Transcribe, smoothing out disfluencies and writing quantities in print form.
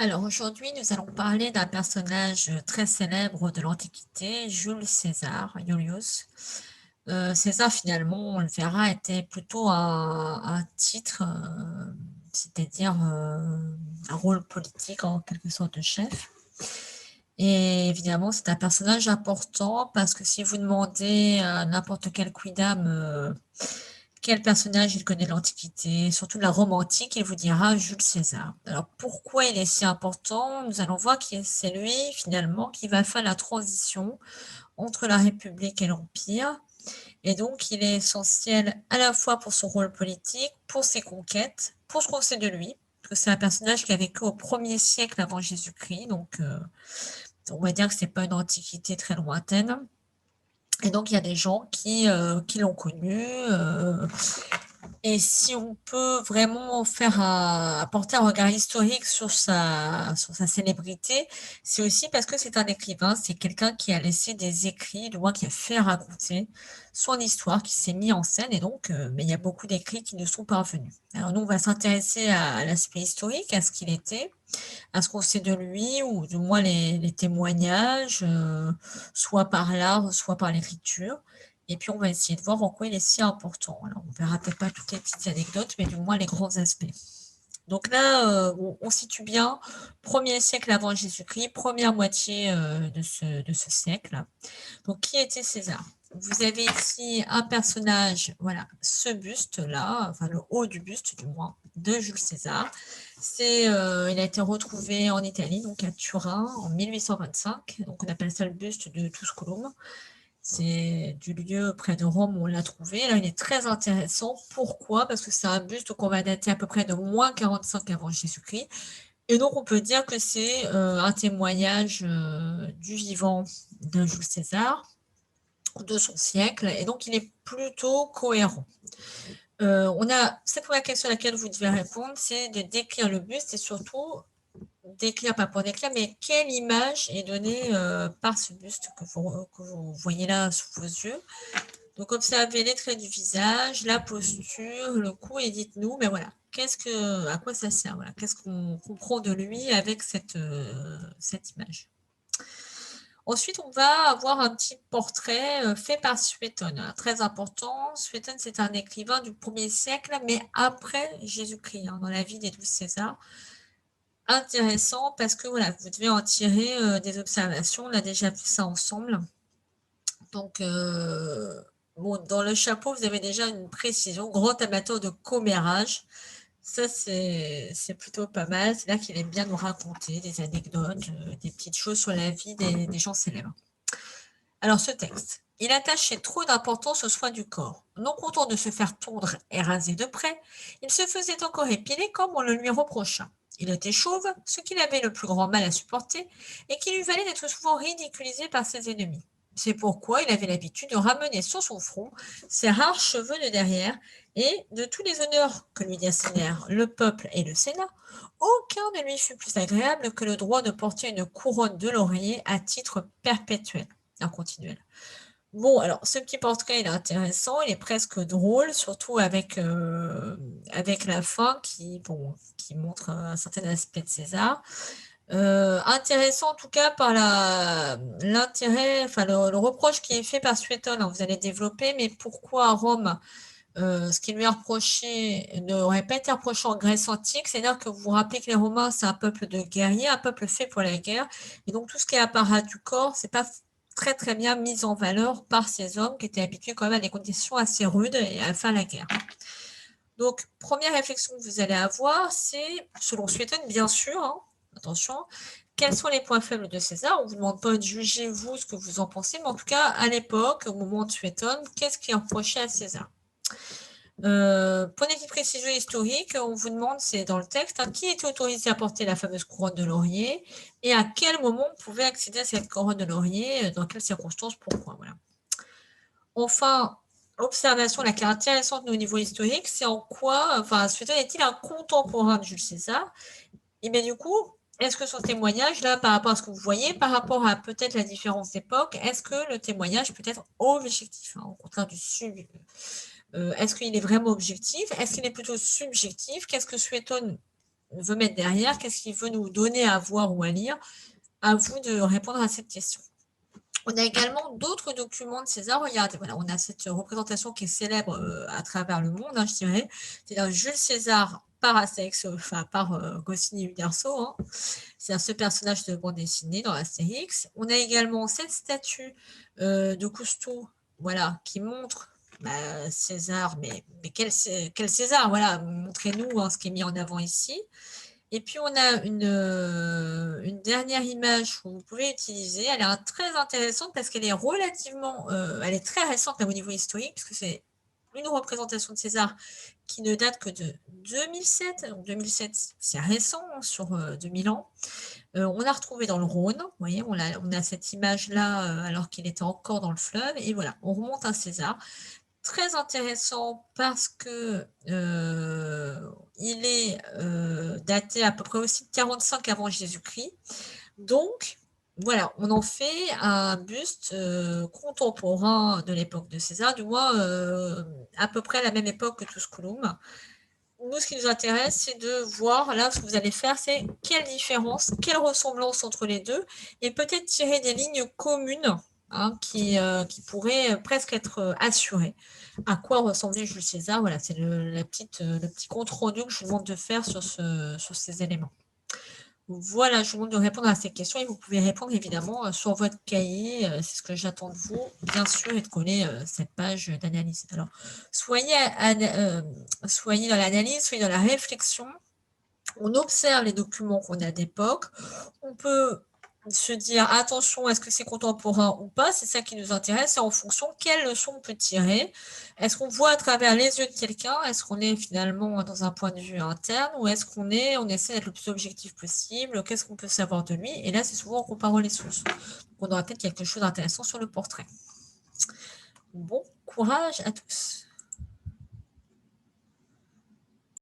Alors aujourd'hui, nous allons parler d'un personnage très célèbre de l'Antiquité, Jules César, Iulius. César, finalement, on le verra, était plutôt un titre, c'est-à-dire un rôle politique en quelque sorte de chef. Et évidemment, c'est un personnage important parce que si vous demandez à n'importe quel quidam quel personnage il connaît de l'Antiquité, surtout de la Rome antique, il vous dira Jules César. Alors pourquoi il est si important? Nous allons voir que c'est lui finalement qui va faire la transition entre la République et l'Empire. Et donc il est essentiel à la fois pour son rôle politique, pour ses conquêtes, pour ce qu'on sait de lui, parce que c'est un personnage qui a vécu au 1er siècle avant Jésus-Christ, donc on va dire que c'est pas une antiquité très lointaine. Et donc il y a des gens qui l'ont connu, et si on peut vraiment apporter un regard historique sur sa célébrité, c'est aussi parce que c'est un écrivain, c'est quelqu'un qui a laissé des écrits, du moins qui a fait raconter son histoire, qui s'est mis en scène, et donc, mais il y a beaucoup d'écrits qui nous sont parvenus. Alors nous, on va s'intéresser à l'aspect historique, à ce qu'il était, à ce qu'on sait de lui, ou du moins les témoignages, soit par l'art, soit par l'écriture. Et puis, on va essayer de voir en quoi il est si important. Alors, on verra peut-être pas toutes les petites anecdotes, mais du moins les grands aspects. Donc là, on situe bien 1er siècle avant Jésus-Christ, première moitié de ce siècle. Donc, qui était César? Vous avez ici un personnage, voilà, ce buste-là, enfin le haut du buste du moins, de Jules César. Il a été retrouvé en Italie, donc à Turin, en 1825. Donc on appelle ça le buste de Tusculum. C'est du lieu près de Rome où on l'a trouvé. Là, il est très intéressant. Pourquoi? Parce que c'est un buste qu'on va dater à peu près de moins 45 avant Jésus-Christ. Et donc, on peut dire que c'est un témoignage du vivant de Jules César, de son siècle, et donc il est plutôt cohérent. Cette première question à laquelle vous devez répondre, c'est de décrire le buste et surtout décrire, pas pour décrire, mais quelle image est donnée par ce buste que vous voyez là sous vos yeux. Donc observez les traits du visage, la posture, le cou et dites-nous, mais voilà, à quoi ça sert, voilà, qu'est-ce qu'on comprend de lui avec cette image. Ensuite, on va avoir un petit portrait fait par Suétone, très important. Suétone, c'est un écrivain du 1er siècle, mais après Jésus-Christ, dans la vie des 12 Césars. Intéressant parce que voilà, vous devez en tirer des observations. On a déjà vu ça ensemble. Donc, bon, dans le chapeau, vous avez déjà une précision. Grand amateur de commérage. Ça, c'est plutôt pas mal. C'est là qu'il aime bien nous raconter des anecdotes, des petites choses sur la vie des gens célèbres. Alors, ce texte. Il attachait trop d'importance aux soins du corps. Non content de se faire tondre et raser de près, il se faisait encore épiler comme on le lui reprocha. Il était chauve, ce qu'il avait le plus grand mal à supporter, et qui lui valait d'être souvent ridiculisé par ses ennemis. C'est pourquoi il avait l'habitude de ramener sur son front ses rares cheveux de derrière, et de tous les honneurs que lui assignèrent le peuple et le Sénat, aucun ne lui fut plus agréable que le droit de porter une couronne de laurier à titre perpétuel. Continuel. Bon, alors, ce petit portrait, il est intéressant, il est presque drôle, surtout avec la fin qui montre un certain aspect de César. Intéressant en tout cas par l'intérêt, enfin le reproche qui est fait par Suétone, hein, vous allez développer, mais pourquoi à Rome, ce qui lui est reproché n'aurait pas été reproché en Grèce antique, c'est-à-dire que vous vous rappelez que les Romains, c'est un peuple de guerriers, un peuple fait pour la guerre, et donc tout ce qui est apparat du corps, c'est pas très très bien mis en valeur par ces hommes qui étaient habitués quand même à des conditions assez rudes et à faire la guerre. Donc, première réflexion que vous allez avoir, c'est, selon Suétone, bien sûr, hein, attention, quels sont les points faibles de César? On ne vous demande pas de juger, vous, ce que vous en pensez, mais en tout cas, à l'époque, au moment de Suétone, qu'est-ce qui est reproché à César? Pour des petites précisions historiques, on vous demande, c'est dans le texte, hein, qui était autorisé à porter la fameuse couronne de laurier et à quel moment on pouvait accéder à cette couronne de laurier, dans quelles circonstances, pourquoi. Voilà. Enfin, observation la qui est intéressante au niveau historique, c'est en quoi, enfin, Suétone est-il un contemporain de Jules César? Et bien du coup, est-ce que son témoignage, là, par rapport à ce que vous voyez, par rapport à peut-être la différence d'époque, est-ce que le témoignage peut être objectif, hein, au contraire du est-ce qu'il est vraiment objectif? Est-ce qu'il est plutôt subjectif? Qu'est-ce que Suétone veut mettre derrière, qu'est-ce qu'il veut nous donner à voir ou à lire. À vous de répondre à cette question. On a également d'autres documents de César. Regardez, voilà, on a cette représentation qui est célèbre à travers le monde, hein, je dirais. C'est-à-dire Jules César par Astérix, enfin par Goscinny et Uderzo. Hein. C'est ce personnage de bande dessinée dans Astérix. On a également cette statue de Cousteau, voilà, qui montre César, mais quel César, voilà, montrez-nous hein, ce qui est mis en avant ici. Et puis, on a une dernière image que vous pouvez utiliser. Elle est très intéressante parce qu'elle est relativement, elle est très récente au niveau historique, puisque c'est une représentation de César qui ne date que de 2007. Donc 2007, c'est récent, hein, sur 2000 ans. On l'a retrouvé dans le Rhône. Vous voyez, on a cette image-là alors qu'il était encore dans le fleuve. Et voilà, on remonte à César. Très intéressant parce que il est daté à peu près aussi de 45 avant Jésus-Christ. Donc, voilà, on en fait un buste contemporain de l'époque de César, du moins à peu près à la même époque que Tusculum. Nous, ce qui nous intéresse, c'est de voir, là, ce que vous allez faire, c'est quelle différence, quelle ressemblance entre les deux, et peut-être tirer des lignes communes hein, qui pourraient presque être assurées. À quoi ressemblait Jules César? Voilà, c'est le petit compte rendu que je vous demande de faire sur ces éléments. Voilà, je vous demande de répondre à ces questions et vous pouvez répondre évidemment sur votre cahier. C'est ce que j'attends de vous, bien sûr, et de coller cette page d'analyse. Alors, soyez dans l'analyse, soyez dans la réflexion. On observe les documents qu'on a d'époque. On peut se dire, attention, est-ce que c'est contemporain ou pas? C'est ça qui nous intéresse. Et en fonction, quelles leçons on peut tirer? Est-ce qu'on voit à travers les yeux de quelqu'un? Est-ce qu'on est finalement dans un point de vue interne? Ou est-ce on essaie d'être le plus objectif possible? Qu'est-ce qu'on peut savoir de lui? Et là, c'est souvent en comparant les sources. Donc, on aura peut-être quelque chose d'intéressant sur le portrait. Bon courage à tous.